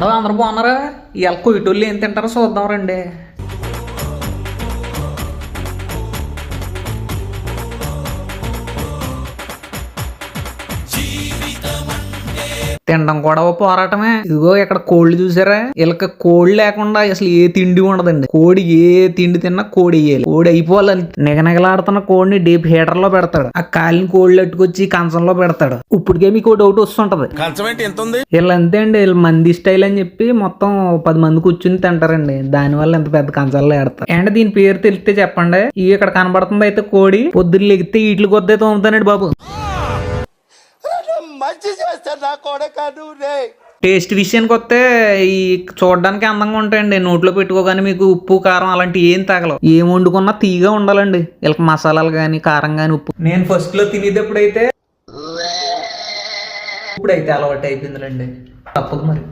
ఏండో అందరూ బాగున్నారా? ఇవాళ కొయ్యటోళ్ళు ఏం తింటారో చూద్దాం రండి. తినడం కూడా ఓ పోరాటమే. ఇదిగో ఇక్కడ కోళ్ళు చూసారా? వీళ్ళకి కోళ్ళు లేకుండా అసలు ఏ తిండి ఉండదండి. కోడి ఏ తిండి తిన్నా కోడి వేయాలి. కోడి అయిపోవాలి. నిగనిగలాడుతున్న కోడిని డీప్ హీటర్ లో పెడతాడు. ఆ కాలిని కోళ్ళు అట్టుకొచ్చి కంచంలో పెడతాడు. ఇప్పటికే మీకు డౌట్ వస్తుంటది, వీళ్ళు అంతే అండి, వీళ్ళు మంది స్టైల్ అని చెప్పి మొత్తం 10 మంది కూర్చుని తింటారండి. దాని వల్ల ఎంత పెద్ద కంచాల్లో ఏడతారు. అండ్ దీని పేరు తెలిస్తే చెప్పండి. ఇవి ఇక్కడ కనబడుతుంది అయితే కోడి పొద్దున్న లెగితే వీటికి కొద్దే తోముతానండి బాబు. టేస్ట్ విషయానికి వస్తే ఈ చూడడానికి అందంగా ఉంటాయండి. నోట్లో పెట్టుకోగానే మీకు ఉప్పు కారం అలాంటివి ఏం తగలవు. ఏం వండుకున్నా తీగా ఉండాలండి. వీళ్ళకి మసాలాలు కానీ కారం కానీ ఉప్పు. నేను ఫస్ట్ లో తినేటప్పుడైతే ఇప్పుడైతే అలవాటు అయిపోయిందిలేండి. తప్పదు మరి.